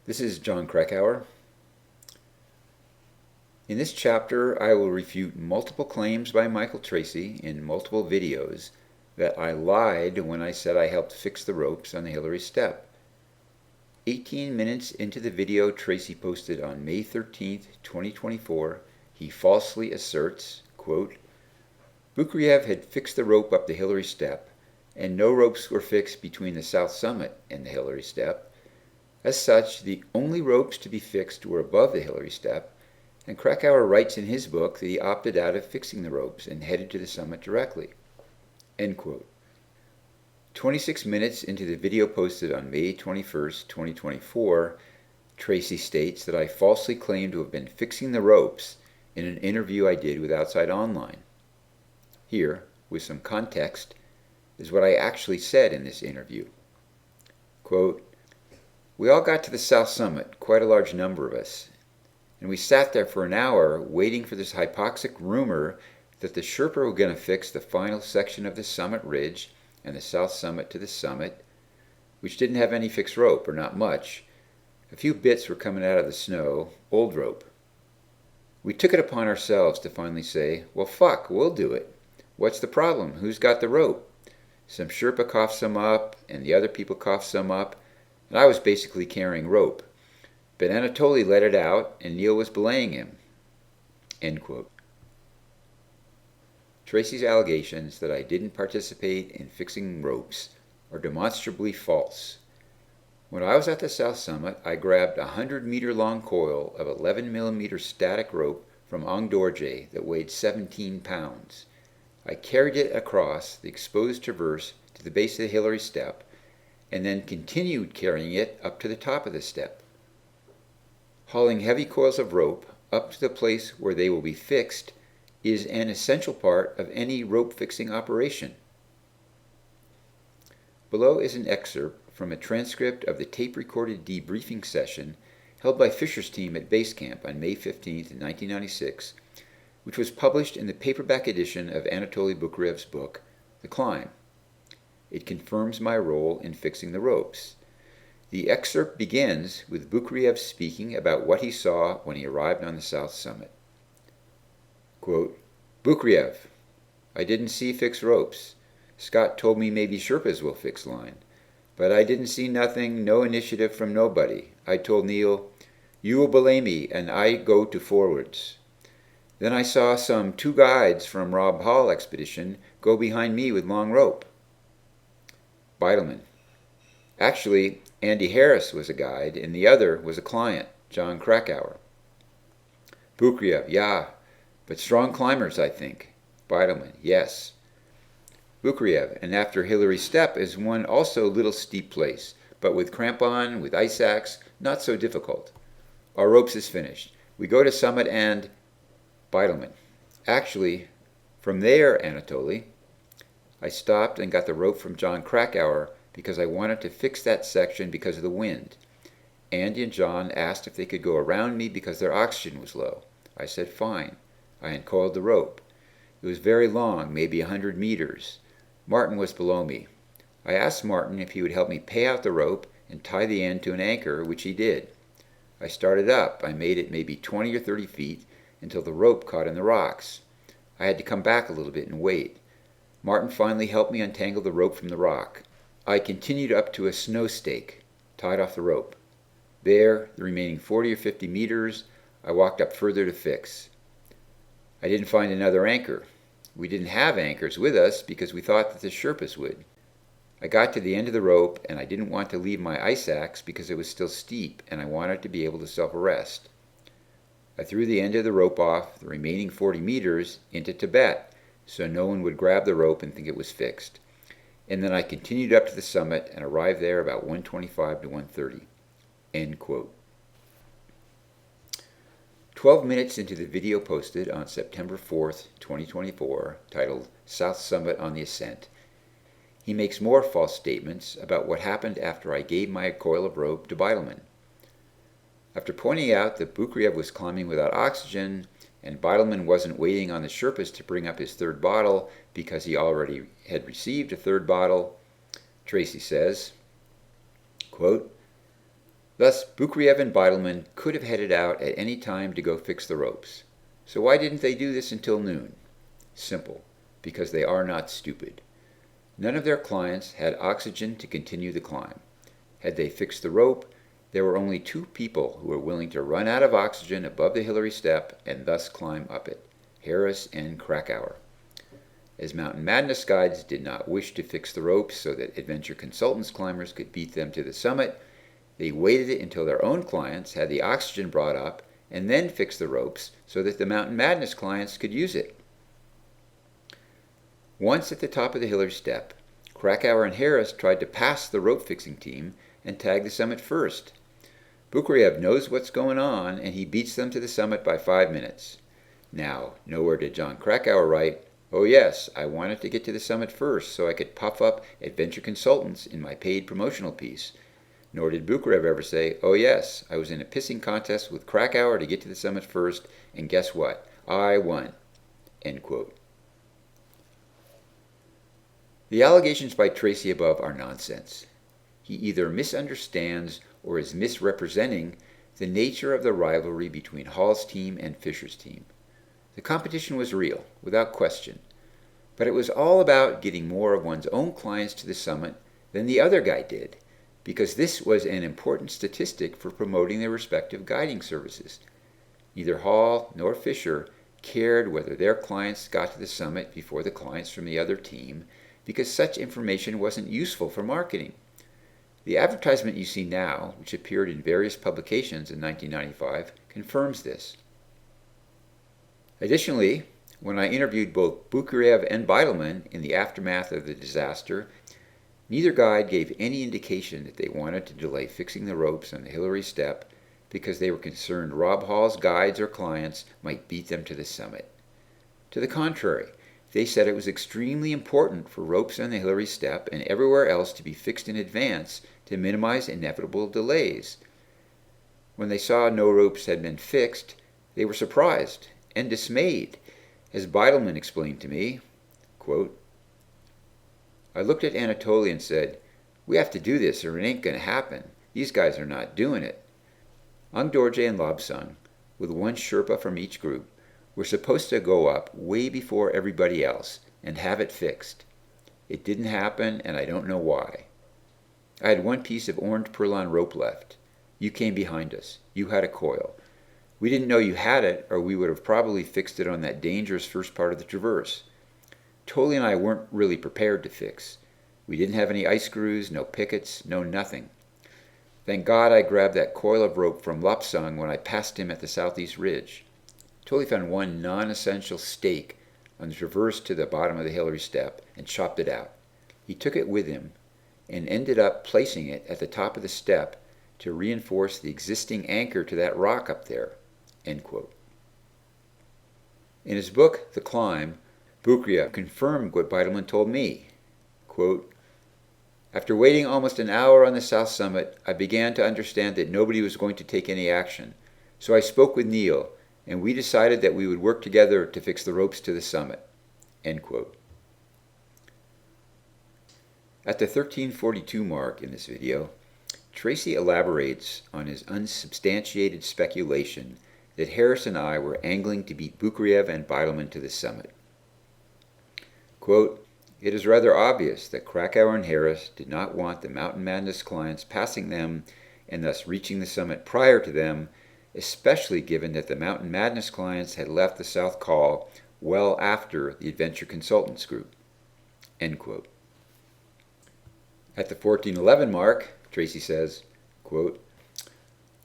This is John Krakauer. In this chapter, I will refute multiple claims by Michael Tracy in multiple videos that I lied when I said I helped fix the ropes on the Hillary step. 18 minutes into the video Tracy posted on May 13, 2024, he falsely asserts, quote, Bukriev had fixed the rope up the Hillary step, and no ropes were fixed between the south summit and the Hillary step. As such, the only ropes to be fixed were above the Hillary step, and Krakauer writes in his book that he opted out of fixing the ropes and headed to the summit directly. End quote. 26 minutes into the video posted on May 21, 2024, Tracy states that I falsely claimed to have been fixing the ropes in an interview I did with Outside Online. Here, with some context, is what I actually said in this interview. Quote, we all got to the south summit, quite a large number of us, and we sat there for an hour waiting for this hypoxic rumor that the Sherpa were going to fix the final section of the summit ridge and the south summit to the summit, which didn't have any fixed rope, or not much. A few bits were coming out of the snow, old rope. We took it upon ourselves to finally say, well, fuck, we'll do it. What's the problem? Who's got the rope? Some Sherpa coughed some up, and the other people coughed some up, and I was basically carrying rope. But Anatoly let it out, and Neil was belaying him. End quote. Tracy's allegations that I didn't participate in fixing ropes are demonstrably false. When I was at the south summit, I grabbed a 100-meter-long coil of 11mm static rope from Angdorje that weighed 17 pounds. I carried it across the exposed traverse to the base of the Hillary step, and then continued carrying it up to the top of the step. Hauling heavy coils of rope up to the place where they will be fixed is an essential part of any rope fixing operation. Below is an excerpt from a transcript of the tape-recorded debriefing session held by Fisher's team at base camp on May 15, 1996, which was published in the paperback edition of Anatoly Bukriev's book, The Climb. It confirms my role in fixing the ropes. The excerpt begins with Bukriev speaking about what he saw when he arrived on the south summit. Quote, Bukriev, I didn't see fixed ropes. Scott told me maybe Sherpas will fix line. But I didn't see nothing, no initiative from nobody. I told Neil, you will belay me and I go to forwards. Then I saw some 2 guides from Rob Hall expedition go behind me with long rope. Beidelman. Actually, Andy Harris was a guide, and the other was a client, John Krakauer. Bukriev, yeah, but strong climbers, I think. Beidelman, yes. Bukriev, and after Hillary Step is one also little steep place, but with crampon, with ice axe, not so difficult. Our ropes is finished. We go to summit and... Beidelman. Actually, from there, Anatoly, I stopped and got the rope from John Krakauer because I wanted to fix that section because of the wind. Andy and John asked if they could go around me because their oxygen was low. I said fine. I uncoiled the rope. It was very long, maybe 100 meters. Martin was below me. I asked Martin if he would help me pay out the rope and tie the end to an anchor, which he did. I started up. I made it maybe 20 or 30 feet until the rope caught in the rocks. I had to come back a little bit and wait. Martin finally helped me untangle the rope from the rock. I continued up to a snow stake, tied off the rope. There, the remaining 40 or 50 meters, I walked up further to fix. I didn't find another anchor. We didn't have anchors with us because we thought that the Sherpas would. I got to the end of the rope and I didn't want to leave my ice axe because it was still steep and I wanted to be able to self-arrest. I threw the end of the rope off the remaining 40 meters into Tibet so no one would grab the rope and think it was fixed. And then I continued up to the summit and arrived there about 1:25 to 1:30. End quote. 12 minutes into the video posted on September 4th, 2024, titled South Summit on the Ascent, he makes more false statements about what happened after I gave my coil of rope to Beidelman. After pointing out that Bukriev was climbing without oxygen and Beidelman wasn't waiting on the Sherpas to bring up his 3rd bottle because he already had received a 3rd bottle, Tracy says, quote, Thus, Bukriev and Beidelman could have headed out at any time to go fix the ropes. So why didn't they do this until noon? Simple, because they are not stupid. None of their clients had oxygen to continue the climb. Had they fixed the rope, there were only 2 people who were willing to run out of oxygen above the Hillary step and thus climb up it, Harris and Krakauer. As Mountain Madness guides did not wish to fix the ropes so that Adventure Consultants climbers could beat them to the summit, they waited until their own clients had the oxygen brought up and then fixed the ropes so that the Mountain Madness clients could use it. Once at the top of the Hillary step, Krakauer and Harris tried to pass the rope fixing team and tag the summit first. Bukriev knows what's going on and he beats them to the summit by 5 minutes. Now, nowhere did John Krakauer write, "Oh yes, I wanted to get to the summit first so I could puff up Adventure Consultants in my paid promotional piece." Nor did Bukriev ever say, "Oh yes, I was in a pissing contest with Krakauer to get to the summit first, and guess what? I won." End quote. The allegations by Tracy above are nonsense. He either misunderstands or is misrepresenting the nature of the rivalry between Hall's team and Fisher's team. The competition was real, without question, but it was all about getting more of one's own clients to the summit than the other guy did, because this was an important statistic for promoting their respective guiding services. Neither Hall nor Fisher cared whether their clients got to the summit before the clients from the other team, because such information wasn't useful for marketing. The advertisement you see now, which appeared in various publications in 1995, confirms this. Additionally, when I interviewed both Bukriev and Beidelman in the aftermath of the disaster, neither guide gave any indication that they wanted to delay fixing the ropes on the Hillary step because they were concerned Rob Hall's guides or clients might beat them to the summit. To the contrary, they said it was extremely important for ropes on the Hillary step and everywhere else to be fixed in advance to minimize inevitable delays. When they saw no ropes had been fixed, they were surprised and dismayed, as Beidelman explained to me, quote, "I looked at Anatoly and said, 'We have to do this or it ain't going to happen. These guys are not doing it.' Angdorje and Lobsang, with one Sherpa from each group, were supposed to go up way before everybody else and have it fixed. It didn't happen, and I don't know why. I had one piece of orange Perlon rope left. You came behind us. You had a coil. We didn't know you had it, or we would have probably fixed it on that dangerous first part of the traverse. Tolley and I weren't really prepared to fix. We didn't have any ice screws, no pickets, no nothing. Thank God I grabbed that coil of rope from Lopsang when I passed him at the southeast ridge. Tolley found one non-essential stake on the traverse to the bottom of the Hillary step and chopped it out. He took it with him and ended up placing it at the top of the step to reinforce the existing anchor to that rock up there." End quote. In his book, The Climb, Bukriev confirmed what Beidelman told me. Quote, "After waiting almost an hour on the south summit, I began to understand that nobody was going to take any action. So I spoke with Neil, and we decided that we would work together to fix the ropes to the summit." End quote. At the 1342 mark in this video, Tracy elaborates on his unsubstantiated speculation that Harris and I were angling to beat Bukriev and Beidelman to the summit. Quote, "It is rather obvious that Krakauer and Harris did not want the Mountain Madness clients passing them and thus reaching the summit prior to them, especially given that the Mountain Madness clients had left the South Col well after the Adventure Consultants group." End quote. At the 1411 mark, Tracy says, quote,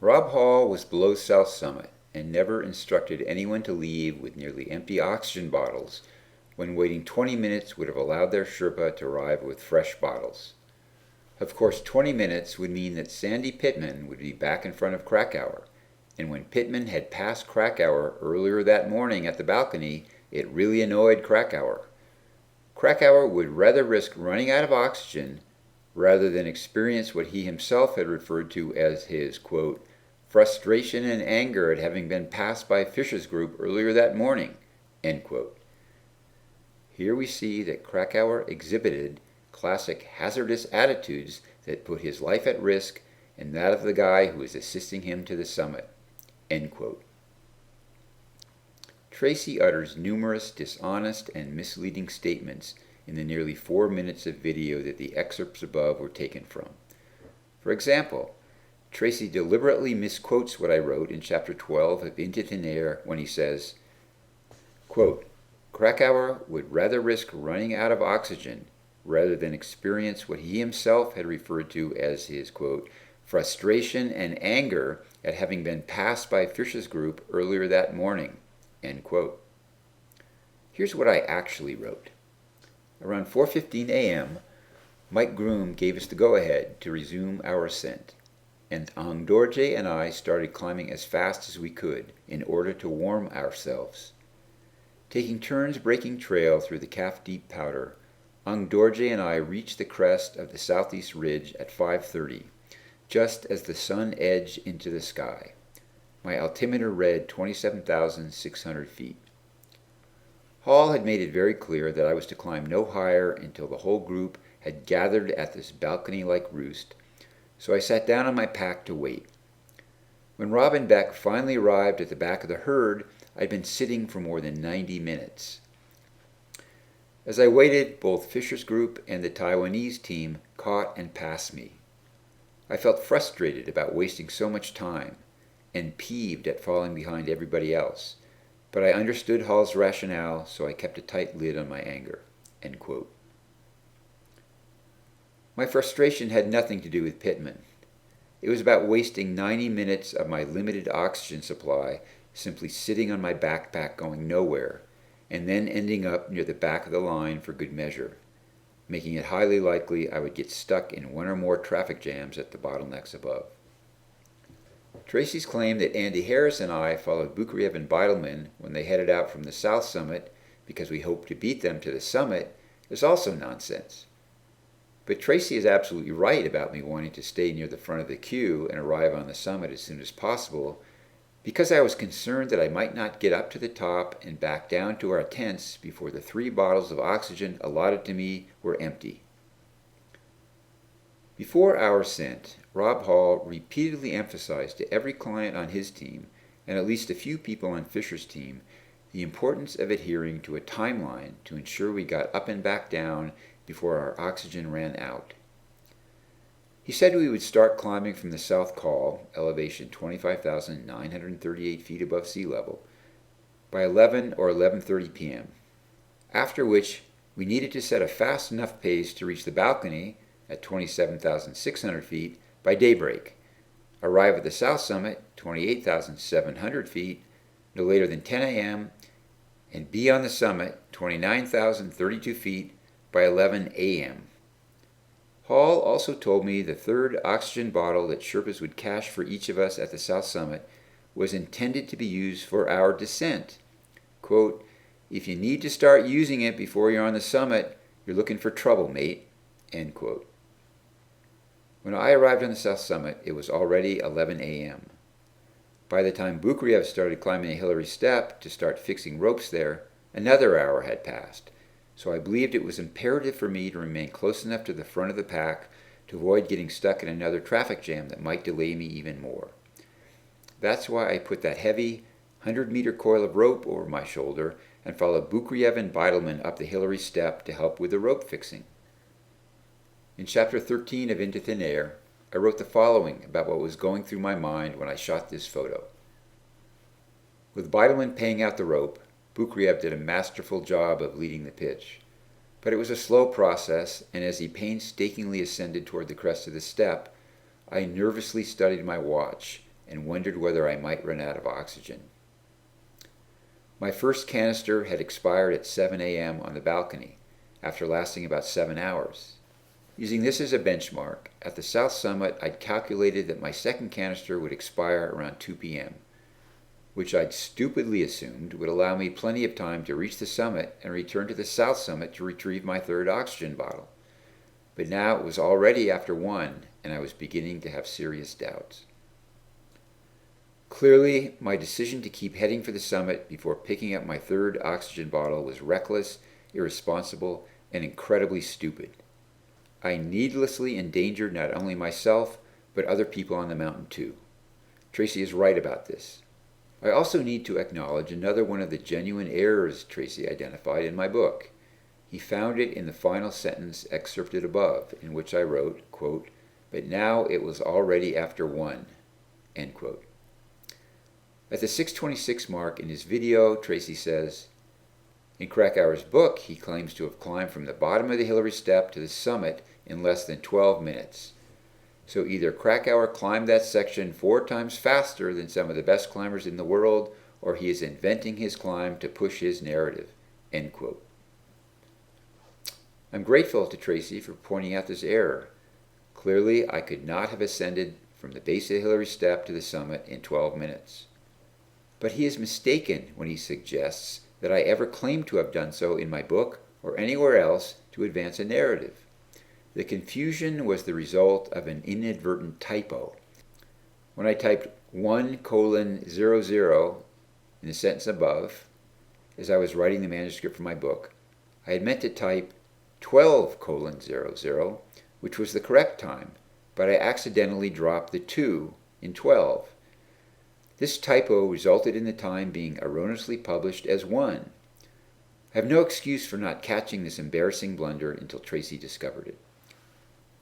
"Rob Hall was below South Summit and never instructed anyone to leave with nearly empty oxygen bottles when waiting 20 minutes would have allowed their Sherpa to arrive with fresh bottles. Of course, 20 minutes would mean that Sandy Pittman would be back in front of Krakauer, and when Pittman had passed Krakauer earlier that morning at the balcony, it really annoyed Krakauer. Krakauer would rather risk running out of oxygen rather than experience what he himself had referred to as his, quote, frustration and anger at having been passed by Fisher's group earlier that morning." End quote. Here we see that Krakauer exhibited classic hazardous attitudes that put his life at risk and that of the guy who was assisting him to the summit." End quote. Tracy utters numerous dishonest and misleading statements in the nearly 4 minutes of video that the excerpts above were taken from. For example, Tracy deliberately misquotes what I wrote in Chapter 12 of Into Thin Air when he says, quote, "Krakauer would rather risk running out of oxygen rather than experience what he himself had referred to as his, quote, frustration and anger at having been passed by Fisher's group earlier that morning," end quote. Here's what I actually wrote. Around 4:15 a.m., Mike Groom gave us the go-ahead to resume our ascent, and Ang Dorje and I started climbing as fast as we could in order to warm ourselves. Taking turns breaking trail through the calf-deep powder, Ang Dorje and I reached the crest of the southeast ridge at 5:30, just as the sun edged into the sky. My altimeter read 27,600 feet. Hall had made it very clear that I was to climb no higher until the whole group had gathered at this balcony-like roost, so I sat down on my pack to wait. When Rob and Beck finally arrived at the back of the herd, I'd been sitting for more than 90 minutes. As I waited, both Fisher's group and the Taiwanese team caught and passed me. I felt frustrated about wasting so much time, and peeved at falling behind everybody else, but I understood Hall's rationale, so I kept a tight lid on my anger. End quote. My frustration had nothing to do with Pittman. It was about wasting 90 minutes of my limited oxygen supply simply sitting on my backpack going nowhere, and then ending up near the back of the line for good measure, making it highly likely I would get stuck in one or more traffic jams at the bottlenecks above. Tracy's claim that Andy Harris and I followed Bukariev and Beidelman when they headed out from the South Summit because we hoped to beat them to the summit is also nonsense. But Tracy is absolutely right about me wanting to stay near the front of the queue and arrive on the summit as soon as possible, because I was concerned that I might not get up to the top and back down to our tents before the 3 bottles of oxygen allotted to me were empty. Before our ascent, Rob Hall repeatedly emphasized to every client on his team, and at least a few people on Fisher's team, the importance of adhering to a timeline to ensure we got up and back down before our oxygen ran out. He said we would start climbing from the South Col, elevation 25,938 feet above sea level, by 11 or 11:30 p.m., after which we needed to set a fast enough pace to reach the balcony at 27,600 feet by daybreak, arrive at the South Summit, 28,700 feet, no later than 10 a.m., and be on the summit, 29,032 feet, by 11 a.m. Hall also told me the 3rd oxygen bottle that Sherpas would cache for each of us at the South Summit was intended to be used for our descent. Quote, "If you need to start using it before you're on the summit, you're looking for trouble, mate." End quote. When I arrived on the South Summit, it was already 11 a.m. By the time Bukariev started climbing the Hillary Step to start fixing ropes there, another hour had passed, so I believed it was imperative for me to remain close enough to the front of the pack to avoid getting stuck in another traffic jam that might delay me even more. That's why I put that heavy 100-meter coil of rope over my shoulder and followed Bukariev and Beidelman up the Hillary Step to help with the rope fixing. In Chapter 13 of Into Thin Air, I wrote the following about what was going through my mind when I shot this photo. With Beidelman paying out the rope, Bukariev did a masterful job of leading the pitch. But it was a slow process, and as he painstakingly ascended toward the crest of the step, I nervously studied my watch and wondered whether I might run out of oxygen. My first canister had expired at 7 a.m. on the balcony, after lasting about 7 hours. Using this as a benchmark, at the South Summit I'd calculated that my second canister would expire around 2 p.m., which I'd stupidly assumed would allow me plenty of time to reach the summit and return to the South Summit to retrieve my 3rd oxygen bottle. But now it was already after 1, and I was beginning to have serious doubts. Clearly, my decision to keep heading for the summit before picking up my 3rd oxygen bottle was reckless, irresponsible, and incredibly stupid. I needlessly endangered not only myself, but other people on the mountain too. Tracy is right about this. I also need to acknowledge another one of the genuine errors Tracy identified in my book. He found it in the final sentence excerpted above, in which I wrote, quote, "But now it was already after 1." End quote. At the 6:26 mark in his video, Tracy says, in Krakauer's book, he claims to have climbed from the bottom of the Hillary step to the summit in less than 12 minutes. So either Krakauer climbed that section 4 times faster than some of the best climbers in the world, or he is inventing his climb to push his narrative. End quote. I'm grateful to Tracy for pointing out this error. Clearly, I could not have ascended from the base of the Hillary step to the summit in 12 minutes. But he is mistaken when he suggests that I ever claimed to have done so in my book or anywhere else to advance a narrative. The confusion was the result of an inadvertent typo. When I typed 1:00 in the sentence above, as I was writing the manuscript for my book, I had meant to type 12:00, which was the correct time, but I accidentally dropped the 2 in 12. This typo resulted in the time being erroneously published as 1. I have no excuse for not catching this embarrassing blunder until Tracy discovered it.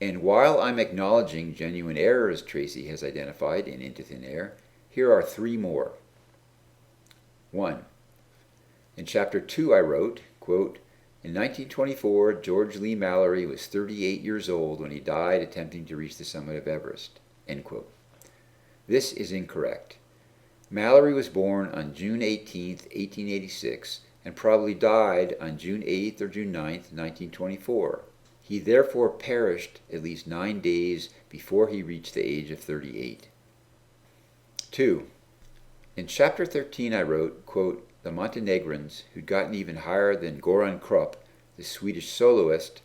And while I'm acknowledging genuine errors Tracy has identified in Into Thin Air, here are 3 more. 1. In Chapter 2 I wrote, quote, "In 1924, George Lee Mallory was 38 years old when he died attempting to reach the summit of Everest." End quote. This is incorrect. Mallory was born on June 18, 1886, and probably died on June 8 or June 9, 1924. He therefore perished at least 9 days before he reached the age of 38. 2. In Chapter 13 I wrote, quote, "The Montenegrins, who'd gotten even higher than Goran Krupp, the Swedish soloist,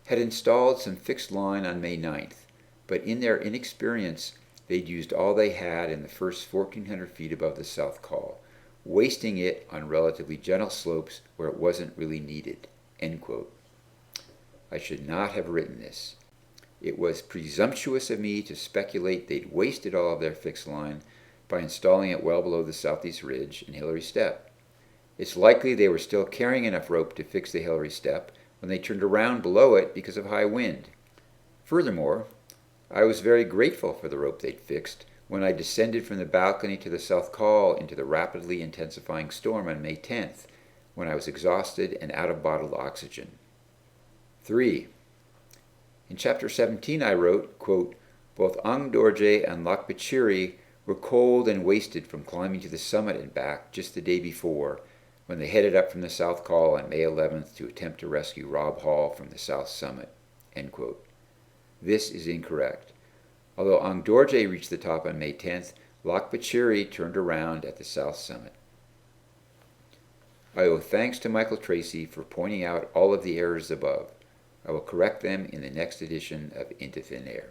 had installed some fixed line on May 9th, but in their inexperience they'd used all they had in the first 1,400 feet above the South Col, wasting it on relatively gentle slopes where it wasn't really needed." End quote. I should not have written this. It was presumptuous of me to speculate they'd wasted all of their fixed line by installing it well below the southeast ridge and Hillary Step. It's likely they were still carrying enough rope to fix the Hillary Step when they turned around below it because of high wind. Furthermore, I was very grateful for the rope they'd fixed when I descended from the balcony to the South Col into the rapidly intensifying storm on May 10th, when I was exhausted and out of bottled oxygen. 3. In Chapter 17 I wrote, quote, "Both Ang Dorje and Lakbachiri were cold and wasted from climbing to the summit and back just the day before, when they headed up from the South Col on May 11th to attempt to rescue Rob Hall from the south summit." End quote. This is incorrect. Although Ang Dorje reached the top on May 10th, Lakbachiri turned around at the south summit. I owe thanks to Michael Tracy for pointing out all of the errors above. I will correct them in the next edition of Into Thin Air.